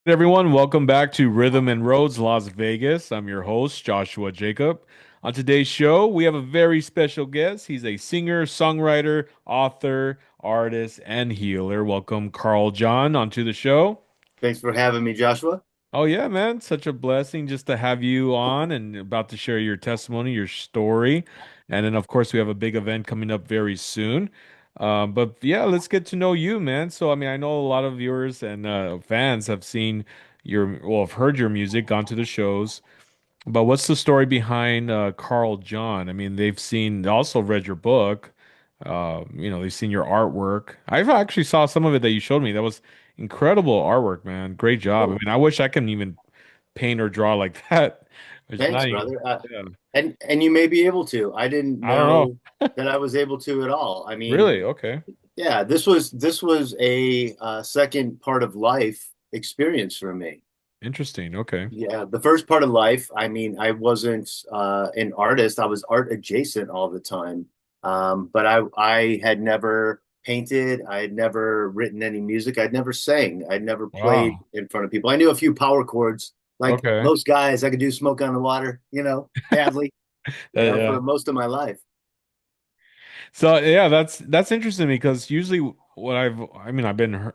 Hey everyone, welcome back to Rhythm and Roads Las Vegas. I'm your host, Joshua Jacob. On today's show, we have a very special guest. He's a singer, songwriter, author, artist, and healer. Welcome, Carl John, onto the show. Thanks for having me, Joshua. Oh yeah, man, such a blessing just to have you on and about to share your testimony, your story. And then of course we have a big event coming up very soon. But yeah, let's get to know you, man. So I mean, I know a lot of viewers and fans have seen have heard your music, gone to the shows. But what's the story behind Carl John? I mean, they've seen, also read your book. They've seen your artwork. I've actually saw some of it that you showed me. That was incredible artwork, man. Great job. I Oh, mean, I wish I can even paint or draw like that. It's thanks, not even, brother. yeah. And you may be able to. I didn't I don't know. know that I was able to at all. I mean, Really? Okay. yeah, this was a second part of life experience for me. Interesting. Okay. Yeah, the first part of life, I mean, I wasn't an artist. I was art adjacent all the time. But I had never painted. I had never written any music. I'd never sang. I'd never played Wow. in front of people. I knew a few power chords, like Okay. most guys. I could do "Smoke on the Water," badly, Yeah. for most of my life. So yeah, that's interesting because usually I mean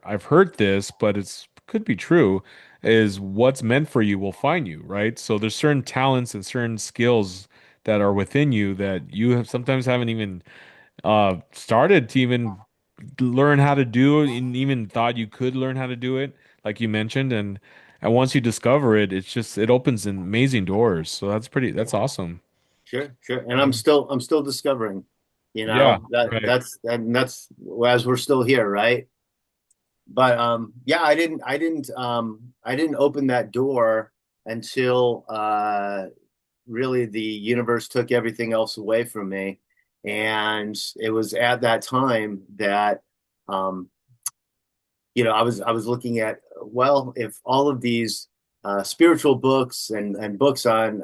I've heard this, but it's could be true, is what's meant for you will find you, right? So there's certain talents and certain skills that are within you that you have sometimes haven't even started to even learn how to do and even thought you could learn how to do it, like you mentioned, and once you discover it, it opens amazing doors. So that's awesome. Sure, sure. And Yeah. I'm still discovering. Yeah, That right. that's as we're still here, right? But yeah, I didn't open that door until really the universe took everything else away from me. And it was at that time that um I was looking at, well, if all of these spiritual books and books on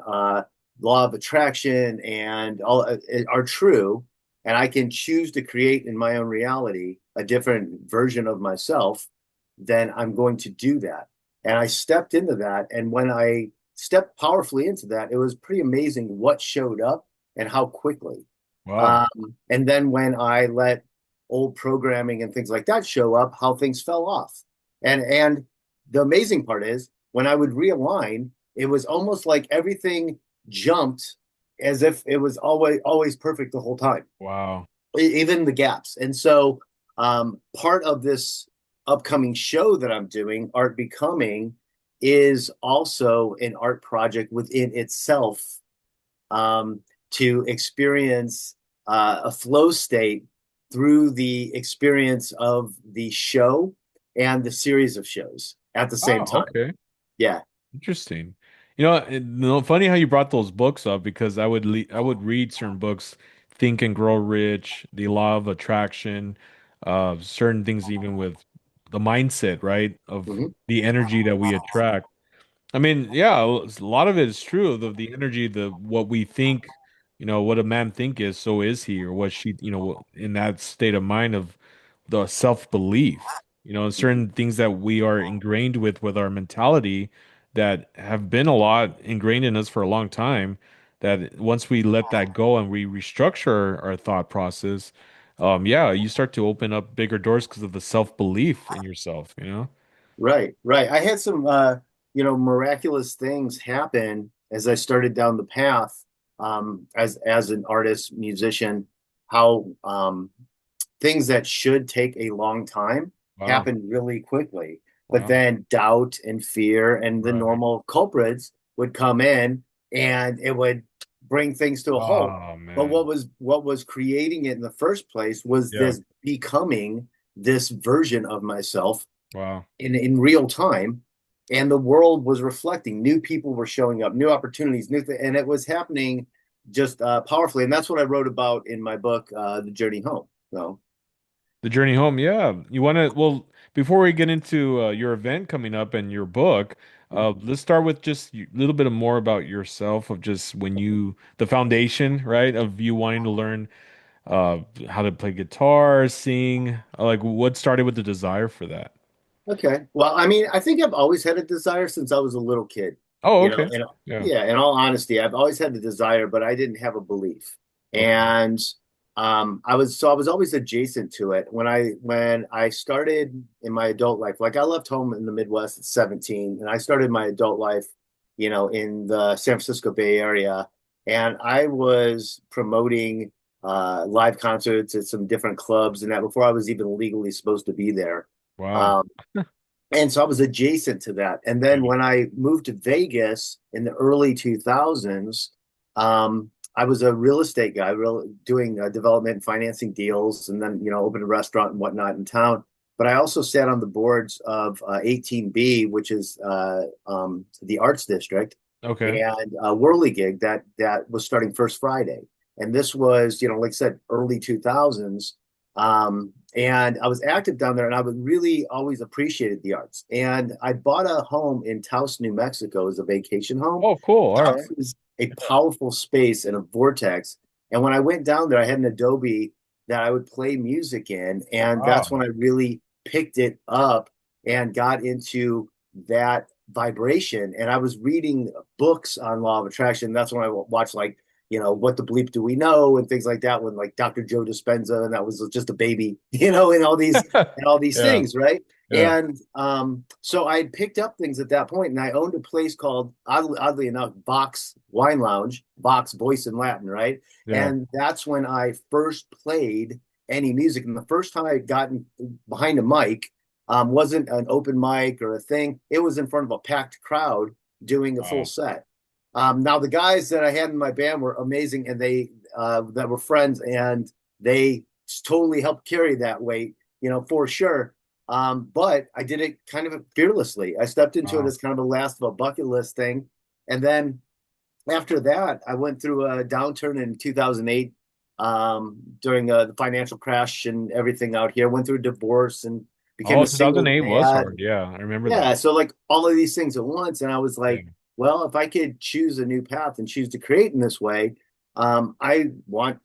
law of attraction and all are true, and I can choose to create in my own reality a different version of myself, then I'm going to do that. And I stepped into that, and when I stepped powerfully into that, it was pretty amazing what showed up and how quickly. Wow. And then when I let old programming and things like that show up, how things fell off. And the amazing part is when I would realign, it was almost like everything jumped as if it was always perfect the whole time, Wow. even the gaps. And so part of this upcoming show that I'm doing, Art Becoming, is also an art project within itself, um, to experience a flow state through the experience of the show and the series of shows at the same Oh, time. okay. Yeah. Interesting. Funny how you brought those books up because I would read certain books, Think and Grow Rich, The Law of Attraction, certain things even with the mindset, right? Of Mm-hmm. the energy that we attract. I mean, yeah, a lot of it is true. The energy, the what we think, what a man think is, so is he, or what she, in that state of mind of the self-belief. Certain things that we are ingrained with our mentality that have been a lot ingrained in us for a long time, that once we let that go and we restructure our thought process, yeah, you start to open up bigger doors because of the self-belief in yourself, you know? Right, right. I had some, miraculous things happen as I started down the path, as an artist, musician, how things that should take a long time Wow. happen really quickly. But Wow. then doubt and fear and the Right. normal culprits would come in and it would bring things to a halt. Oh But man. what was creating it in the first place was Yeah. this becoming this version of myself Wow. in real time, and the world was reflecting. New people were showing up, new opportunities, and it was happening just powerfully. And that's what I wrote about in my book, The Journey Home. So, The journey home. Yeah. Well, before we get into your event coming up and your book, let's start with just a little bit more about yourself of just the foundation, right? Of you wanting to learn how to play guitar, sing, like what started with the desire for that? Okay. Well, I mean, I think I've always had a desire since I was a little kid. Oh, You know, okay. and Yeah. yeah, in all honesty, I've always had the desire, but I didn't have a belief. Okay. And I was always adjacent to it. When I started in my adult life, like I left home in the Midwest at 17, and I started my adult life, in the San Francisco Bay Area, and I was promoting live concerts at some different clubs and that before I was even legally supposed to be there. Wow. Um, and so I was adjacent to that. And then Yeah. when I moved to Vegas in the early 2000s, I was a real estate guy, doing development and financing deals, and then opened a restaurant and whatnot in town. But I also sat on the boards of 18B, which is the Arts District, Okay. and a whirligig that was starting First Friday. And this was, like I said, early 2000s. And I was active down there, and I would really always appreciated the arts. And I bought a home in Taos, New Mexico, as a vacation home. Oh, cool. All Taos right. is a powerful space and a vortex. And when I went down there, I had an Adobe that I would play music in, and that's Wow. when I really picked it up and got into that vibration. And I was reading books on law of attraction. That's when I watched, like, what the bleep do we know and things like that, when like Dr. Joe Dispenza, and that was just a baby, and all these Yeah. things, right? Yeah. And so I picked up things at that point, and I owned a place called, oddly enough, Vox Wine Lounge, Vox voice in Latin, right? Yeah. And that's when I first played any music. And the first time I had gotten behind a mic wasn't an open mic or a thing. It was in front of a packed crowd doing a full Wow. set. Now the guys that I had in my band were amazing, and they that were friends, and they totally helped carry that weight, for sure. But I did it kind of fearlessly. I stepped into it Wow. as kind of a last of a bucket list thing, and then after that, I went through a downturn in 2008 during the financial crash and everything out here. Went through a divorce and became Oh, a single 2008 was dad. hard. Yeah, I remember that. Yeah, so like all of these things at once, and I was Yeah. like, well, if I could choose a new path and choose to create in this way, I'm going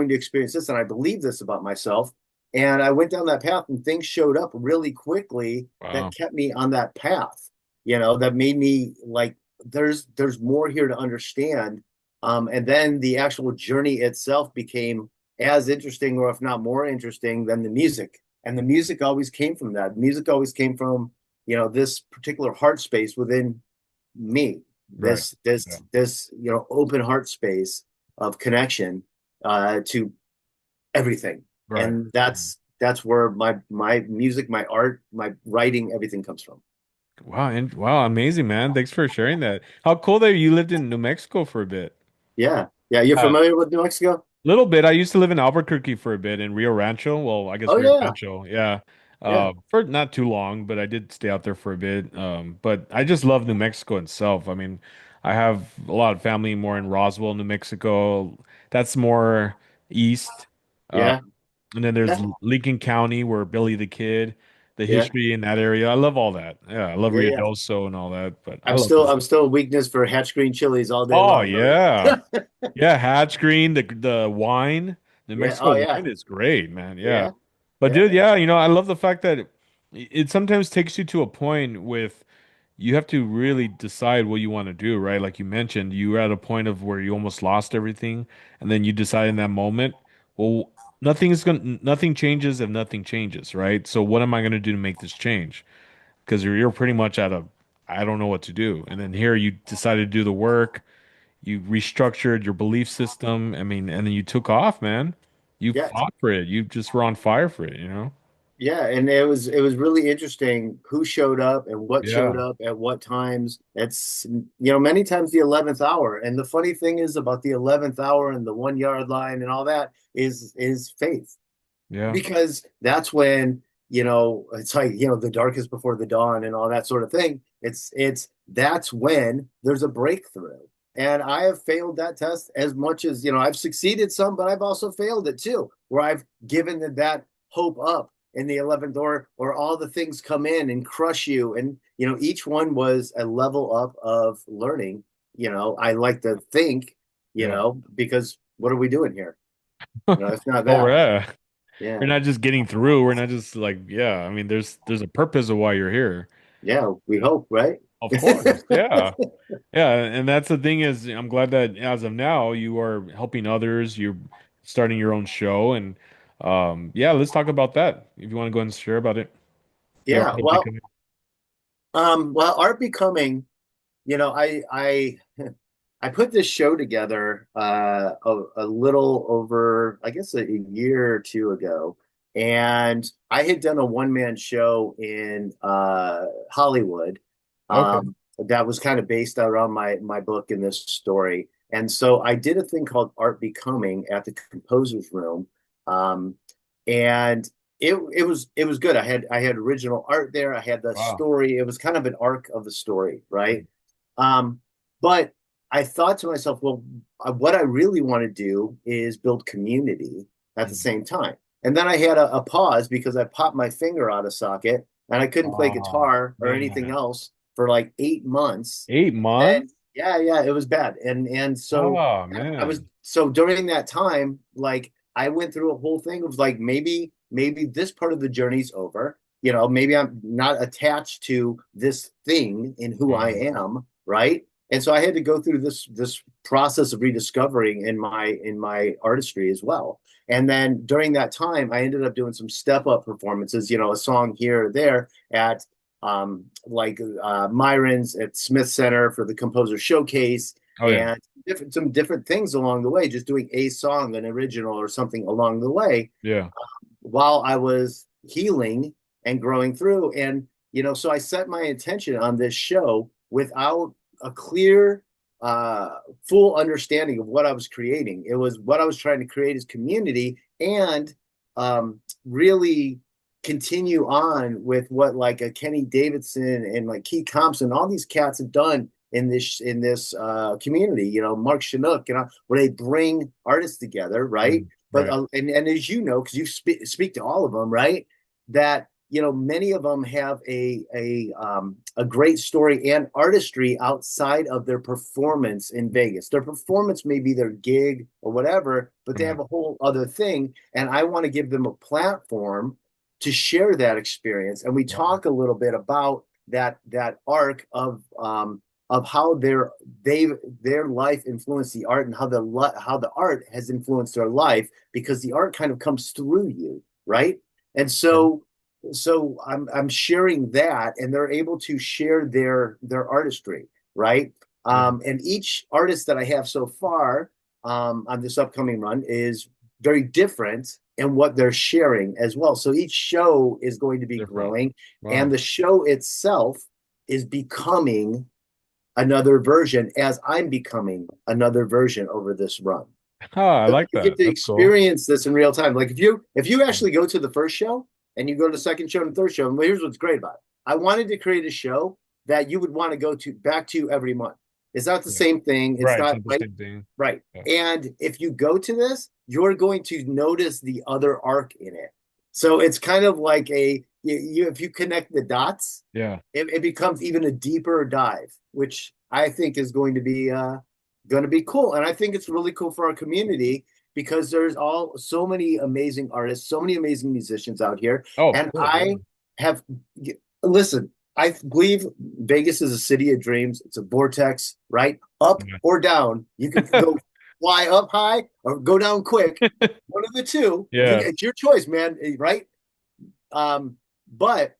to experience this, and I believe this about myself. And I went down that path, and things showed up really quickly that Wow. kept me on that path. That made me like, there's more here to understand. And then the actual journey itself became as interesting, or if not more interesting, than the music. And the music always came from that. Music always came from, this particular heart space within me. Right. Yeah. This open heart space of connection to everything. Right. And that's where my music, my art, my writing, everything comes from. Wow. And wow, amazing, man. Thanks for sharing that. How cool that you lived in New Mexico for a bit. Yeah. Yeah. You're Yeah. familiar with New Mexico? Little bit. I used to live in Albuquerque for a bit in Rio Rancho. Well, I guess Oh Rio yeah. Rancho. Yeah. Yeah. For not too long, but I did stay out there for a bit. But I just love New Mexico itself. I mean, I have a lot of family more in Roswell, New Mexico. That's more east. Uh, Yeah. and then there's Yeah. Lincoln County where Billy the Kid, the Yeah. history in that area. I love all that. Yeah, I love Yeah. Rio Yeah. Doso and all that, but I I'm love still this. I'm still a weakness for Hatch green chilies all day Oh long, yeah. brother. Yeah, Hatch Green, the wine, New Yeah. Mexico Oh yeah. wine is great, man. Yeah. Yeah. But Yeah. dude, yeah, I love the fact that it sometimes takes you to a point with you have to really decide what you want to do, right? Like you mentioned, you were at a point of where you almost lost everything, and then you decide in that moment, well, nothing changes if nothing changes, right? So what am I gonna do to make this change? Because you're pretty much at a I don't know what to do. And then here you decided to do the work, you restructured your belief system. I mean, and then you took off, man. You Yeah. fought for it. You just were on fire for it, you know? Yeah, and it was really interesting who showed up and what showed Yeah. up at what times. It's many times the 11th hour. And the funny thing is about the 11th hour and the 1 yard line and all that is faith. Yeah. Because that's when, it's like, the darkest before the dawn and all that sort of thing. It's that's when there's a breakthrough. And I have failed that test as much as, I've succeeded some, but I've also failed it too, where I've given that hope up in the 11th, or all the things come in and crush you. And, each one was a level up of learning. I like to think, Yeah. because what are we doing here? It's not Oh, that. yeah. We're Yeah. not just getting through. We're not just like, yeah. I mean, there's a purpose of why you're here. Yeah, we hope, right? Of course, yeah. Yeah, and that's the thing is I'm glad that as of now you are helping others, you're starting your own show and yeah, let's talk about that. If you want to go and share about it. Your Yeah. art Well, becoming. art becoming, I I put this show together a little over, I guess, a year or two ago, and I had done a one-man show in Hollywood Okay. that was kind of based around my book and this story. And so I did a thing called Art Becoming at the Composer's Room, um, and it was good. I had original art there. I had the Wow. story. It was kind of an arc of the story, right? Mm. Um, but I thought to myself, well, what I really want to do is build community at the Mm. same time. And then I had a pause because I popped my finger out of socket and I couldn't play Oh, guitar or anything man. else for like 8 months. 8 months? And yeah, it was bad. And so Oh, I was man. so during that time, like I went through a whole thing of like maybe this part of the journey's over. Maybe I'm not attached to this thing in who I Wow. am, right? And so I had to go through this process of rediscovering in my artistry as well. And then during that time, I ended up doing some step up performances, a song here or there at like Myron's at Smith Center for the Composer Showcase, Oh yeah. and some different things along the way, just doing a song, an original or something along the way Yeah. while I was healing and growing through. And, so I set my intention on this show without a clear, full understanding of what I was creating. It was what I was trying to create as community and really continue on with what like a Kenny Davidson and like Keith Thompson, all these cats have done in this community. Mark Chinook, where they bring artists together, right? Mm. But Right. and as you know, because you speak to all of them, right? That many of them have a great story and artistry outside of their performance in Vegas. Their performance may be their gig or whatever, but they Right. have a whole other thing. And I want to give them a platform to share that experience. And we Wow. talk a little bit about that arc of how their life influenced the art and how the art has influenced their life because the art kind of comes through you, right? And Okay. so I'm sharing that, and they're able to share their artistry, right? Yeah. And each artist that I have so far on this upcoming run is very different in what they're sharing as well. So each show is going to be Different. growing, and Wow. the show itself is becoming another version as I'm becoming another version over this run. Ah, I So like you get that. to That's cool. experience this in real time. Like if you actually go to the first show and you go to the second show and third show, well, here's what's great about it. I wanted to create a show that you would want to go to back to every month. It's not the Yeah. same thing. It's Right. It's not not the right. same thing. Right. Yeah. And if you go to this, you're going to notice the other arc in it. So it's kind of like if you connect the dots, Yeah. it becomes even a deeper dive, which I think is going to be cool. And I think it's really cool for our community because there's so many amazing artists, so many amazing musicians out here. Oh, of And course. Yeah. I have listen, I believe Vegas is a city of dreams. It's a vortex, right? Up or down. You can go fly up high or go down quick. One of the two. Yeah. It's your choice, man. Right? But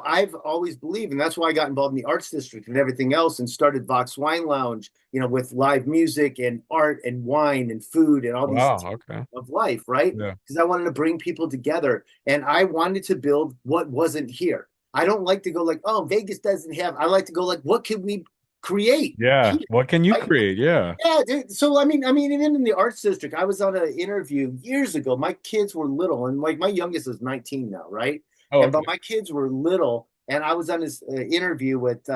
I've always believed, and that's why I got involved in the arts district and everything else and started Vox Wine Lounge, with live music and art and wine and food and all these Wow. Okay. of life, right? Yeah. Because I wanted to bring people together and I wanted to build what wasn't here. I don't like to go like, oh, Vegas doesn't have, I like to go like, what can we create Yeah. here? What can you Right? create? Yeah. Yeah, dude. So I mean, even in the arts district, I was on an interview years ago. My kids were little, and like my youngest is 19 now, right? Oh, And okay. but my kids were little, and I was on this interview with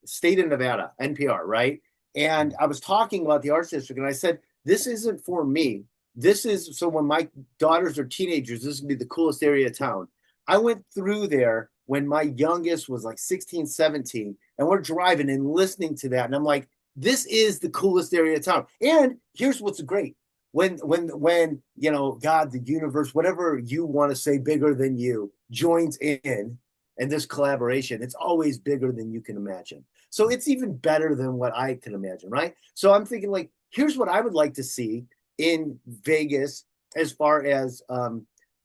State of Nevada, NPR, right? And I was talking about the arts district, and I said, "This isn't for me. This is so when my daughters are teenagers, this is gonna be the coolest area of town." I went through there when my youngest was like 16, 17, and we're driving and listening to that, and I'm like this is the coolest area of town. And here's what's great. when God, the universe, whatever you want to say, bigger than you, joins in this collaboration, it's always bigger than you can imagine. So it's even better than what I can imagine, right? So I'm thinking like, here's what I would like to see in Vegas as far as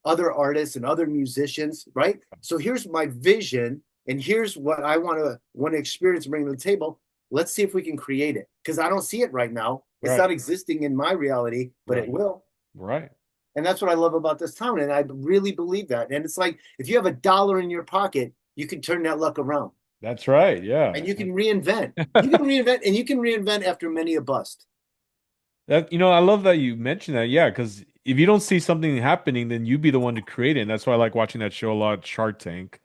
other artists and other musicians, right? So here's my vision, and here's what I want to experience and bring to the table. Let's see if we can create it, because I don't see it right now. It's Right. not existing in my reality, but it Right. will. Right. And that's what I love about this town. And I really believe that. And it's like, if you have $1 in your pocket, you can turn that luck around That's right. and Yeah. you can reinvent. You can reinvent, and you can reinvent after many a bust. That, I love that you mentioned that. Yeah, because if you don't see something happening, then you be the one to create it. And that's why I like watching that show a lot, Shark Tank,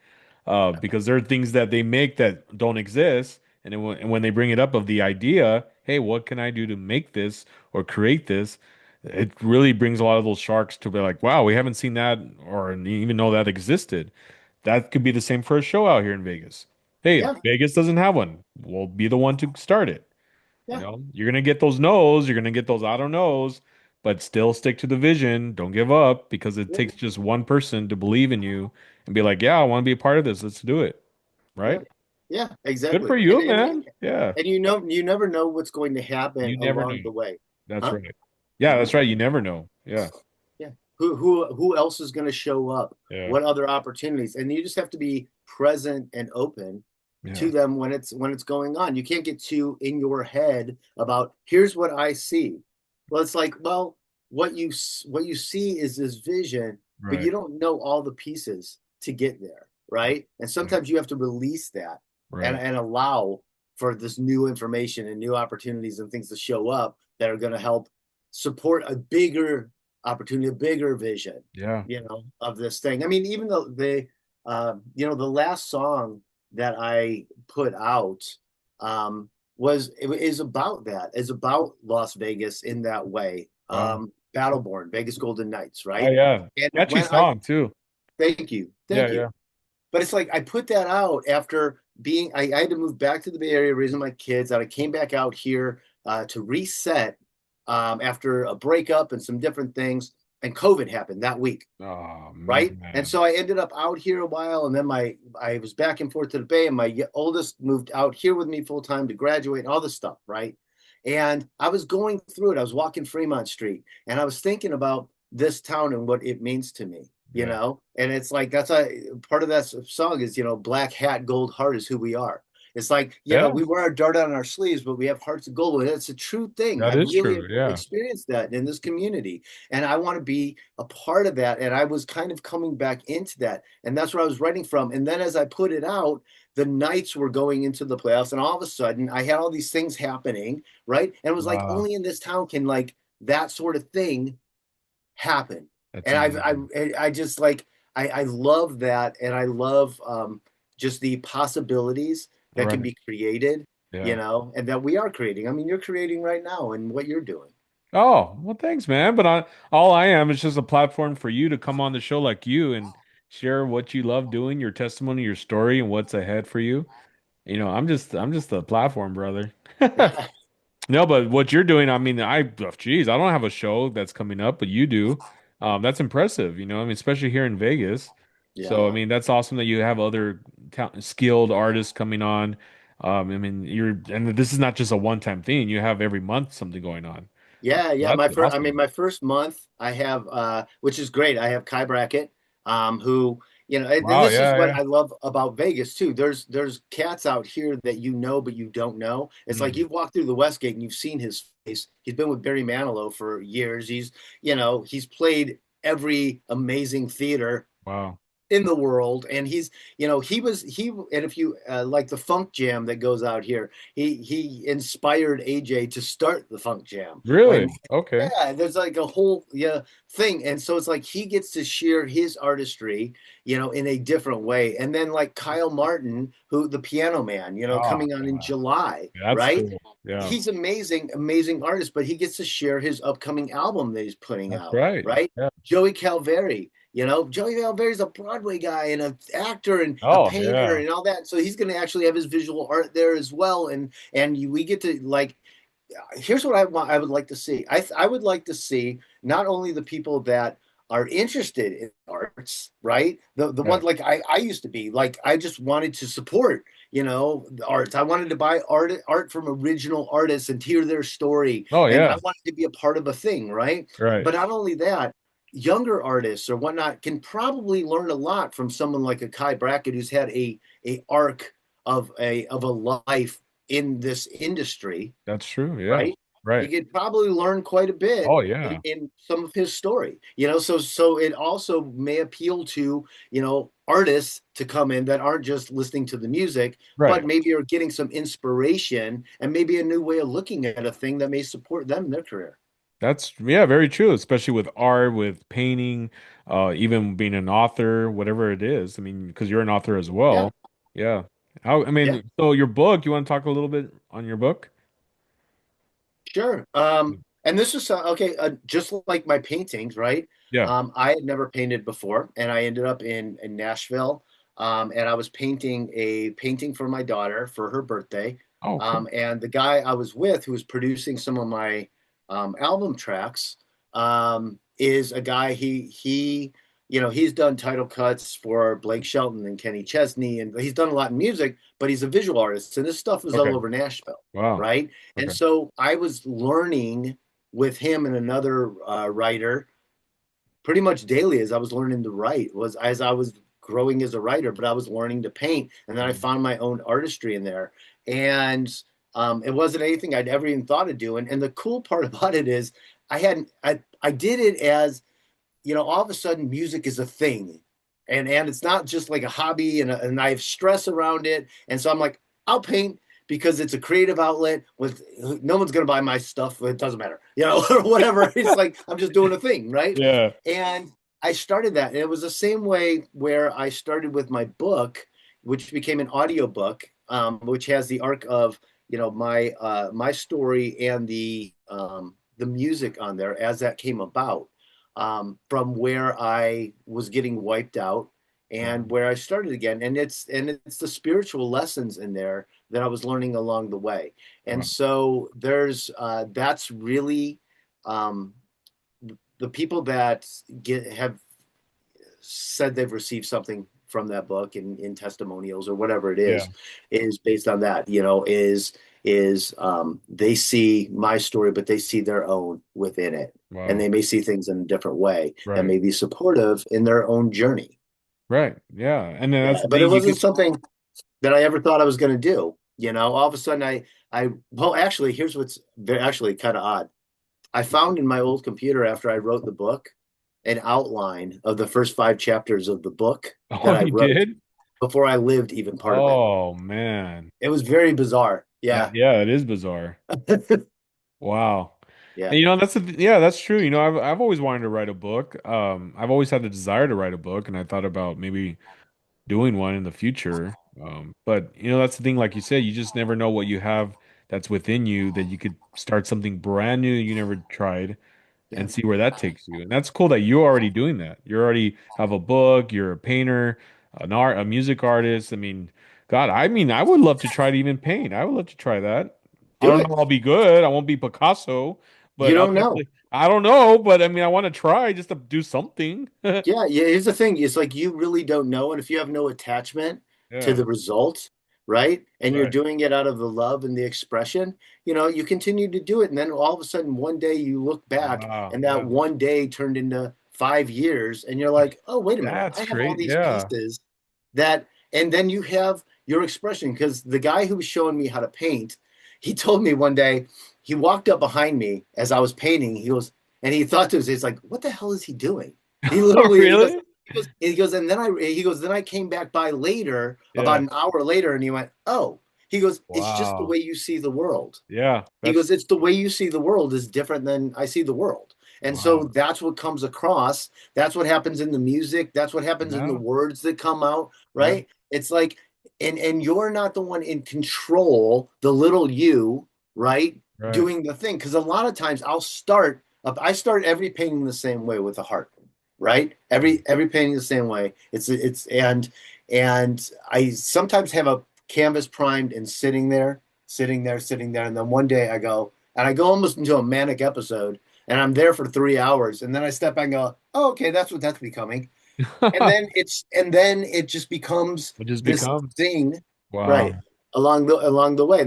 because there are things that they make that don't exist, and and when they bring it up of the idea, hey, what can I do to make this or create this? It really brings a lot of those sharks to be like, wow, we haven't seen that or even know that existed. That could be the same for a show out here in Vegas. Hey, Yeah, Vegas doesn't have one. We'll be the one to start it. yeah, You're gonna get those no's, you're gonna get those I don't knows, but still stick to the vision. Don't give up because it yeah, takes just one person to believe in you and be like, yeah, I want to be a part of this. Let's do it. yeah, Right? yeah, Good exactly. for you, man. Yeah. And you never know what's going to happen You never know. along the way, That's huh? right. Yeah, that's right. You never know. Yeah. Yeah. Who else is going to show up? Yeah. What other opportunities? And you just have to be present and open to Yeah. them when it's going on. You can't get too in your head about here's what I see. Well, it's like, well, what you see is this vision, but you Right. don't know all the pieces to get there, right? And Right. sometimes you have to release that Right. and allow for this new information and new opportunities and things to show up that are going to help support a bigger opportunity, a bigger vision, Yeah. of this thing. I mean, even though the last song that I put out is about that, is about Las Vegas in that way. Wow. Battleborn, Vegas Golden Knights, Oh right? yeah. And Catchy when I song too. thank you, Yeah, thank you. yeah. But it's like I put that out after I had to move back to the Bay Area, raising my kids. And I came back out here to reset after a breakup and some different things. And COVID happened that week, Oh right? And man. so I ended up out here a while, and then I was back and forth to the Bay, and my oldest moved out here with me full time to graduate and all this stuff, right? And I was going through it. I was walking Fremont Street, and I was thinking about this town and what it means to me, Yeah. And it's like that's a part of that song is black hat, gold heart is who we are. It's like, Yeah, we wear our dirt on our sleeves, but we have hearts of gold. And it's a true thing. that I've is really true. Yeah. experienced that in this community. And I want to be a part of that. And I was kind of coming back into that. And that's where I was writing from. And then as I put it out, the Knights were going into the playoffs. And all of a sudden, I had all these things happening, right? And it was like, Wow. only in this town can like that sort of thing happen. That's And amazing. I just like, I love that. And I love just the possibilities All that can right. be created, Yeah. and that we are creating. I mean, you're creating right now and what you're doing. Oh, well, thanks, man. But all I am is just a platform for you to come on the show like you and share what you love doing, your testimony, your story, and what's ahead for you. I'm just a platform, brother. Yeah. No, but what you're doing, I mean, geez, I don't have a show that's coming up, but you do. That's impressive, I mean, especially here in Vegas. So, I Yeah. mean, that's awesome that you have other skilled artists coming on. I mean, and this is not just a one-time thing. You have every month something going on. Yeah, yeah. That's I mean, awesome. my first month, I have, which is great. I have Kai Brackett, who, and Wow, this is yeah, what yeah. I love about Vegas too. There's cats out here that but you don't know. It's like Mm, you've walked through the Westgate and you've seen his face. He's been with Barry Manilow for years. He's played every amazing theater wow. in the world, and and if you like the funk jam that goes out here, he inspired AJ to start the funk jam when Really? Okay. yeah, there's like a whole thing, and so it's like he gets to share his artistry, in a different way. And then like Kyle Martin, who the piano man, Oh, coming on in yeah. July, That's right? cool. Yeah, He's amazing, amazing artist, but he gets to share his upcoming album that he's putting that's out, right. right? Yeah. Joey Calveri, Joey Calveri's a Broadway guy and an actor and a Oh, painter yeah. and all that. So he's going to actually have his visual art there as well. And we get to like here's what I want. I would like to see. I would like to see not only the people that are interested in arts, right? The ones Right. like I used to be. Like I just wanted to support, the arts. I wanted to buy art from original artists and hear their story, Oh and I yeah. wanted to be a part of a thing, right? Right. But not only that, younger artists or whatnot can probably learn a lot from someone like a Kai Brackett who's had a arc of a life in this industry, That's true. Yeah. right? You Right. could probably learn quite a bit Oh in, yeah. in some of his story, so it also may appeal to, artists to come in that aren't just listening to the music, Right. but maybe are getting some inspiration and maybe a new way of looking at a thing that may support them in their career. That's yeah, very true, especially with art, with painting, even being an author, whatever it is. I mean, because you're an author as Yeah, well. Yeah. How, I yeah. mean, so your book, you want to talk a little bit on your book? Sure. And this is okay, just like my paintings, right? Yeah. I had never painted before, and I ended up in Nashville, and I was painting a painting for my daughter for her birthday. Oh, cool. And the guy I was with, who was producing some of my album tracks, is a guy he's done title cuts for Blake Shelton and Kenny Chesney, and he's done a lot in music, but he's a visual artist, and this stuff was all Okay. over Nashville, Wow. right? And Okay. so I was learning with him and another writer pretty much daily as I was learning to write, was as I was growing as a writer, but I was learning to paint. And then I Mhm. found my own artistry in there. And it wasn't anything I'd ever even thought of doing. And the cool part about it is I did it as, all of a sudden music is a thing. And it's not just like a hobby and I have stress around it. And so I'm like, I'll paint because it's a creative outlet with no one's going to buy my stuff. It doesn't matter, or whatever. It's like, I'm just doing a thing. Right. Yeah. And I started that. And it was the same way where I started with my book, which became an audio book, which has the arc of, my story and the music on there as that came about, from where I was getting wiped out Wow. and where I started again. And it's the spiritual lessons in there that I was learning along the way. And Wow. so there's that's really, um, the people that have said they've received something from that book in testimonials or whatever it Yeah. is based on that, they see my story, but they see their own within it. And Wow. they may see things in a different way that Right. may be supportive in their own journey. Right. Yeah. And then that's Yeah, the but it thing you wasn't could. something that I ever thought I was going to do. All of a sudden well, actually, here's what's actually kind of odd. I found in my old computer after I wrote the book an outline of the first 5 chapters of the book that Oh, I you wrote did? before I lived even part of it. Oh man. It was very bizarre. That Yeah. yeah, it is bizarre. Wow. Yeah. And that's yeah, that's true. I've always wanted to write a book. I've always had the desire to write a book, and I thought about maybe doing one in the future. But that's the thing, like you said, you just never know what you have that's within you that you could start something brand new you never tried Yeah. and see where that takes you. And that's cool that you're already doing that. You already have a book, you're a painter, a music artist. I mean, God, I mean, I would love to try to even paint. I would love to try that. I Do don't know it. if I'll be good. I won't be Picasso, You but I'll don't know. definitely, I don't know, but I mean, I want to try just to do something. Yeah, yeah. Here's the thing. It's like you really don't know. And if you have no attachment to Yeah, the result, right? And you're right. doing it out of the love and the expression, you continue to do it. And then all of a sudden, one day you look back Wow. and that Yeah. one day turned into 5 years. And you're like, oh, wait a minute. That's I have all great. these Yeah. pieces and then you have your expression. Because the guy who was showing me how to paint, he told me one day, he walked up behind me as I was painting. And he thought to himself, he's like, what the hell is he doing? He Oh, literally, really? and then I came back by later, about Yeah. an hour later, and he went, oh, he goes, it's just the Wow. way you see the world. Yeah. He That's goes, it's the way you see the world is different than I see the world. And so wow. that's what comes across. That's what happens in the music. That's what happens in the Yeah. words that come out, Yeah. right? It's like, and you're not the one in control, the little you, right? Right. Doing the thing. Because a lot of times I start every painting the same way with a heart, right? Every painting the same way. And I sometimes have a canvas primed and sitting there, and then one day I go, and I go almost into a manic episode, and I'm there for 3 hours, and then I step back and go, oh, okay, that's what that's becoming. And then it just becomes It just this becomes. thing, right, Wow. along the way. And On the way.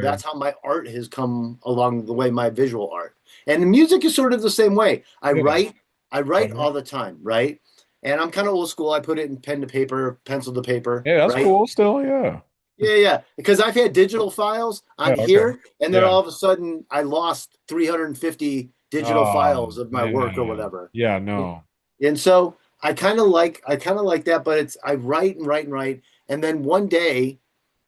that's how my art has come along the way, my visual art. And music is sort of the same way. Yeah. I write Okay. all the time, right? And I'm kind of old school. I put it in pen to paper, pencil to paper, Yeah, that's right? cool still. Yeah. Yeah, yeah. Because I've had digital files Yeah. on Okay. here, and then Yeah. all of a sudden I lost 350 digital Oh, files of my work or man. whatever. Yeah, no. And so I kind of like that, but it's I write and write and write, and then one day,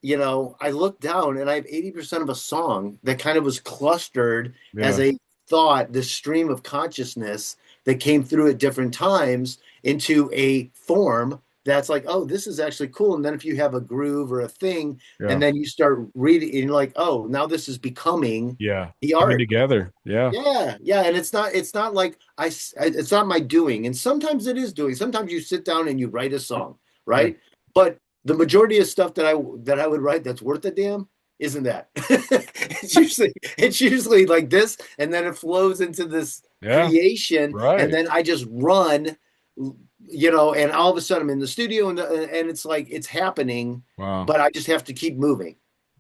I look down and I have 80% of a song that kind of was clustered as Yeah. a thought, this stream of consciousness that came through at different times into a form that's like, oh, this is actually cool. And then if you have a groove or a thing, and Yeah. then you start reading, and you're like, oh, now this is becoming Yeah. the Coming art. together. Yeah. Yeah, yeah, and it's not like it's not my doing, and sometimes it is doing. Sometimes you sit down and you write a song, Yeah. right? But the majority of stuff that I would write that's worth a damn isn't that. It's usually like this, and then it flows into this Yeah. creation, and Right. then I just run, and all of a sudden I'm in the studio, and it's like it's happening, Wow. but I just have to keep moving.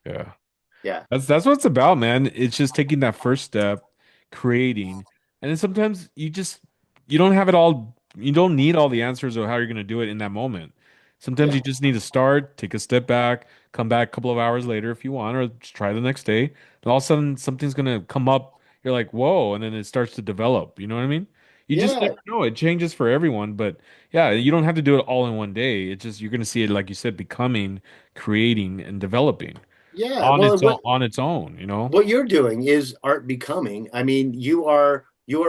Yeah. Yeah, That's what it's about, man. It's just taking that first step, creating, and then sometimes you don't have it all. You don't need all the answers or how you're gonna do it in that moment. Sometimes yeah, you just need to start, take a step back, come back a couple of hours later if you want, or just try the next day. And all of a sudden something's gonna come up. You're like, whoa, and then it starts to develop. You know what I mean? You just never yeah, know. It changes for everyone, but yeah, you don't have to do it all in one day. It's just you're gonna see it, like you said, becoming, creating, and developing yeah. on Well, its own, on its own, you know? what you're doing is art becoming. I mean, you are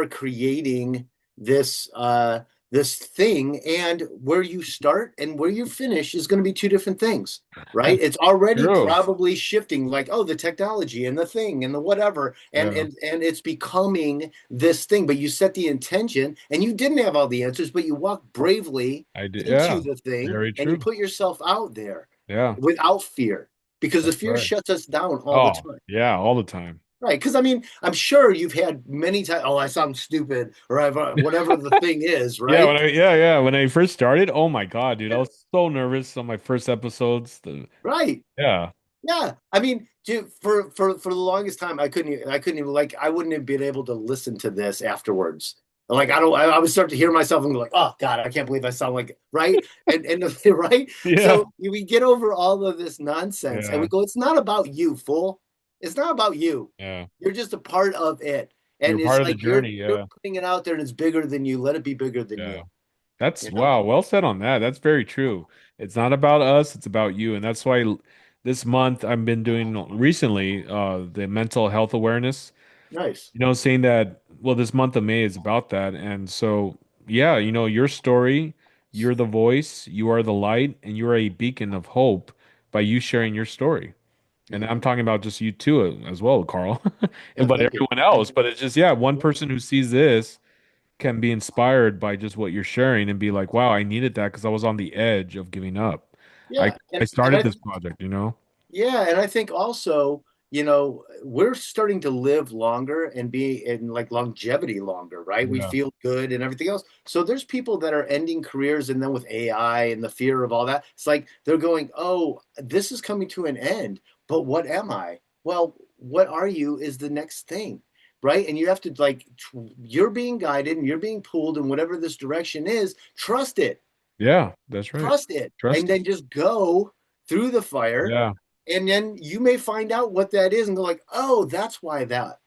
creating this thing, and where you start and where you finish is going to be two different things, right? It's already True. probably shifting, like, oh, the technology and the thing and the whatever, Yeah, and it's becoming this thing. But you set the intention, and you didn't have all the answers, but you walked bravely I did. into Yeah, the thing, very and you true. put yourself out there Yeah, without fear, because the that's fear right. shuts us down all the Oh, time. yeah, all the time. Right, because I mean, I'm sure you've had many times. Oh, I sound stupid, or I've, whatever the thing is, Yeah, right? when I first started, oh my God, dude, I was so nervous on my first episodes. Right. Yeah, Yeah. I mean, dude, for the longest time, I couldn't even like I wouldn't have been able to listen to this afterwards. Like I would start to hear myself and go like, oh God, I can't believe I sound like right. And right. yeah, So we get over all of this nonsense and we yeah, go, it's not about you, fool. It's not about you. yeah. You're just a part of it. You're And part it's of the like journey. you're Yeah, putting it out there and it's bigger than you. Let it be bigger than yeah. you. That's You know? wow. Well said on that. That's very true. It's not about us, it's about you. And that's why this month I've been doing recently the mental health awareness. Nice. Saying that, well, this month of May is about that. And so, yeah, your story, you're the voice, you are the light, and you are a beacon of hope by you sharing your story. And I'm Mhm. talking about just you too as well, Carl, Yeah, but thank you. everyone Thank else. you. But it's just, yeah, one Yeah. person who sees this can be inspired by just what you're sharing and be like, wow, I needed that because I was on the edge of giving up. I Yeah. I And started this project. yeah, and I think also, we're starting to live longer and be in like longevity longer, right? We Yeah. feel good and everything else. So there's people that are ending careers, and then with AI and the fear of all that, it's like they're going, "Oh, this is coming to an end, but what am I?" Well, what are you is the next thing, right? And you have to like you're being guided and you're being pulled in whatever this direction is. Yeah, that's right. Trust it, and Trust it. then just go through the fire, Yeah. and then you may find out what that is and go like, oh, that's why that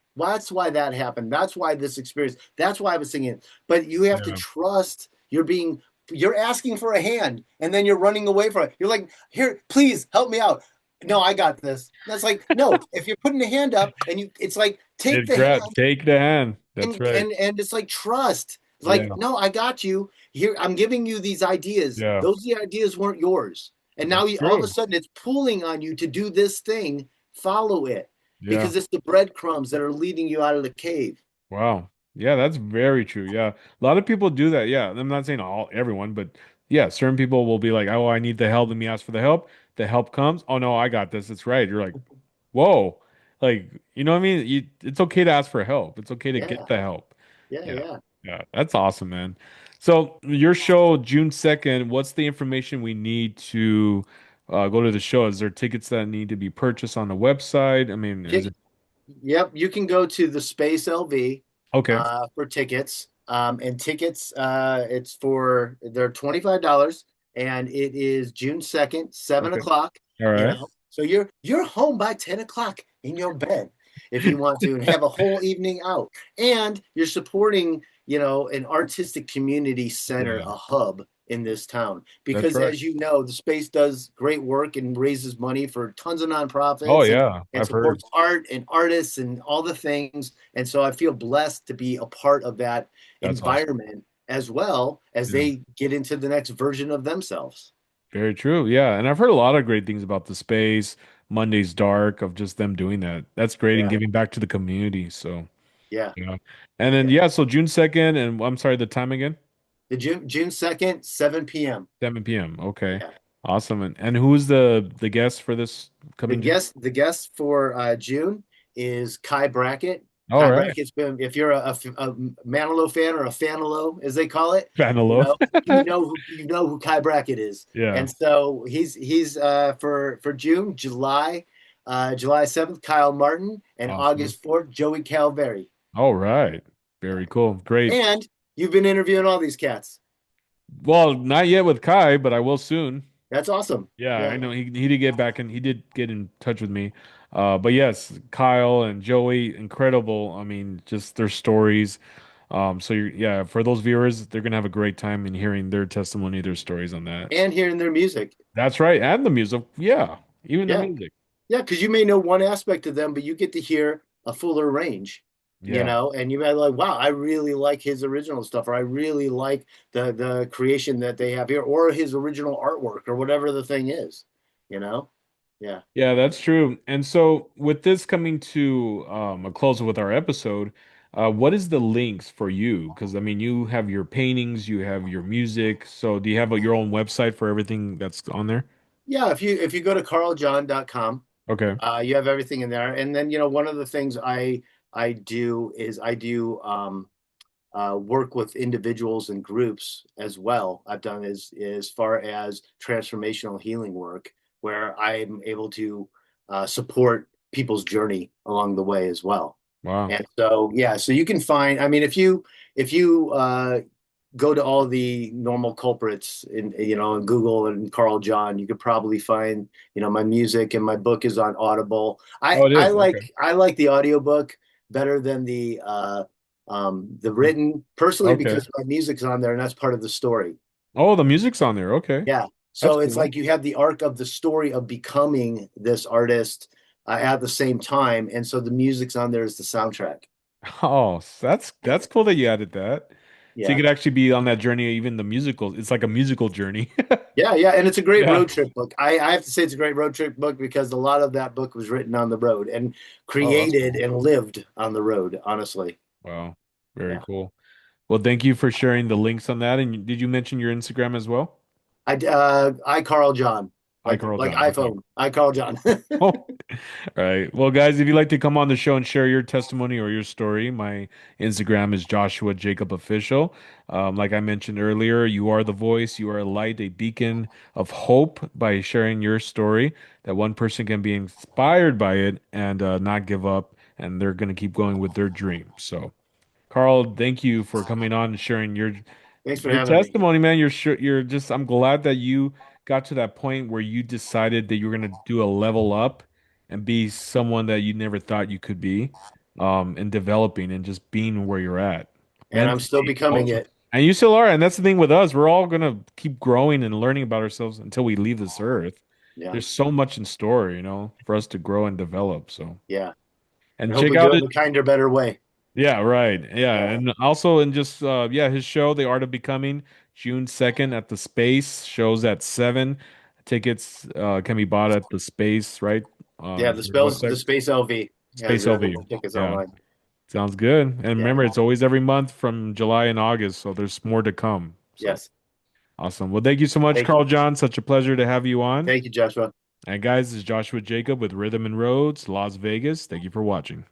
happened, that's why this experience, that's why I was singing it. But you have to Yeah. trust you're asking for a hand, and then you're running away from it. You're like, here, please help me out. No, I got this. That's like, no, if you're putting a hand up and you it's like take the hand, Take the hand. That's and right. it's like trust. Like, Yeah. no, I got you. Here, I'm giving you these ideas. Yeah. Those the ideas weren't yours. And now That's all of a true. sudden it's pulling on you to do this thing. Follow it. Yeah. Because it's the breadcrumbs that are leading you out of the cave. Wow. Yeah, that's very true. Yeah. A lot of people do that. Yeah. I'm not saying everyone, but yeah, certain people will be like, oh, I need the help. Let me ask for the help. The help comes. Oh no, I got this. It's right. You're like, whoa. Like, you know what I mean? It's okay to ask for help. It's okay to get Yeah, the help. yeah, Yeah. yeah. Yeah. That's awesome, man. So your show, June 2nd, what's the information we need to go to the show? Is there tickets that need to be purchased on the website? I mean, is Tick, it yep, you can go to the Space LV okay? for tickets. And tickets, they're $25 and it is June 2nd, seven Okay. o'clock, All you right. know. So you're home by 10 o'clock in your bed if you want to and have a whole evening out. And you're supporting, an artistic community center, Yeah, a hub in this town. that's Because right. as you know, the space does great work and raises money for tons of Oh nonprofits yeah, and I've heard. supports art and artists and all the things. And so I feel blessed to be a part of that That's awesome. environment as well as Yeah. they get into the next version of themselves. Very true. Yeah. And I've heard a lot of great things about the space, Monday's Dark, of just them doing that. That's great and Yeah, giving back to the community. So, yeah, yeah. And then, yeah. yeah, so June 2nd, and I'm sorry, the time again? The June 2nd, 7 p.m. 7 p.m. Okay. Yeah. Awesome. And who's the guest for this The coming June? guest the guest for June is Kai Brackett. All Kai right. Brackett's been, if you're a Manilow fan or a Fanalo, as they call it, Vanilla. you know who Kai Brackett is. Yeah. And so he's for June, July 7th, Kyle Martin, and Awesome. August 4th, Joey Calvary. All right. Very cool. Great. And you've been interviewing all these cats. Well, not yet with Kai, but I will soon. That's awesome. Yeah, I Yeah. know he did get back and he did get in touch with me. But yes, Kyle and Joey, incredible. I mean, just their stories. So yeah, for those viewers, they're gonna have a great time in hearing their testimony, their stories on that. And hearing their music. That's right, and the music. Yeah, even the Yeah. music. Yeah, because you may know one aspect of them, but you get to hear a fuller range, Yeah, and you may be like, wow, I really like his original stuff, or I really like the creation that they have here, or his original artwork, or whatever the thing is, you know? Yeah. yeah, that's true. And so with this coming to a close with our episode, what is the links for you? Because I mean, you have your paintings, you have your music. So do you have your own website for everything that's on there? Yeah, if you go to carljohn.com, Okay. you have everything in there. And then, one of the things I do is I do work with individuals and groups as well. I've done as far as transformational healing work, where I'm able to support people's journey along the way as well. Wow. And so, yeah, so you can find. I mean, if you go to all the normal culprits in Google and Carl John, you could probably find my music, and my book is on Audible. I Oh, it I is. Okay. like I like the audiobook better than the written, personally, Okay. because my music's on there and that's part of the story. Oh, the music's on there. Okay. Yeah. That's So it's cool. like you have the arc of the story of becoming this artist at the same time, and so the music's on there as the soundtrack. Oh, that's cool that you added that. So you Yeah. could actually be on that journey, even the musical. It's like a musical journey. Yeah, yeah, and it's a great Yeah. road trip book. I have to say it's a great road trip book because a lot of that book was written on the road and Oh, that's created cool. and lived on the road, honestly. Wow. Very Yeah. cool. Well, thank you for sharing the links on that. And did you mention your Instagram as well? I Carl John, I like Carl like John. Okay. iPhone. I Carl John. Oh, all right. Well, guys, if you'd like to come on the show and share your testimony or your story, my Instagram is Joshua Jacob Official. Like I mentioned earlier, you are the voice, you are a light, a beacon of hope by sharing your story, that one person can be inspired by it and not give up, and they're going to keep going with their dream. So, Carl, thank you for coming on and sharing Thanks for your having me. testimony, man. You're just I'm glad that you got to that point where you decided that you were gonna do a level up and be someone that you never thought you could be, and developing and just being where you're at. And I'm still Mentally, becoming emotionally. it. And you still are, and that's the thing with us. We're all gonna keep growing and learning about ourselves until we leave this earth. Yeah, There's so much in store, for us to grow and develop. So, yeah. I and hope check we do out it it. in a kinder, better way. Yeah, right. Yeah, Yeah, and also in just yeah, his show, The Art of Becoming, June 2nd at the Space, shows at 7. Tickets can be bought at the Space, right? yeah. Their The website, Space LV Space has LV. tickets Yeah, online. sounds good. And Yeah. remember, it's always every month from July and August, so there's more to come. So Yes. awesome. Well, thank you so much, Thank you. Carl John. Such a pleasure to have you on. Thank you, Joshua. And guys, this is Joshua Jacob with Rhythm and Roads, Las Vegas. Thank you for watching.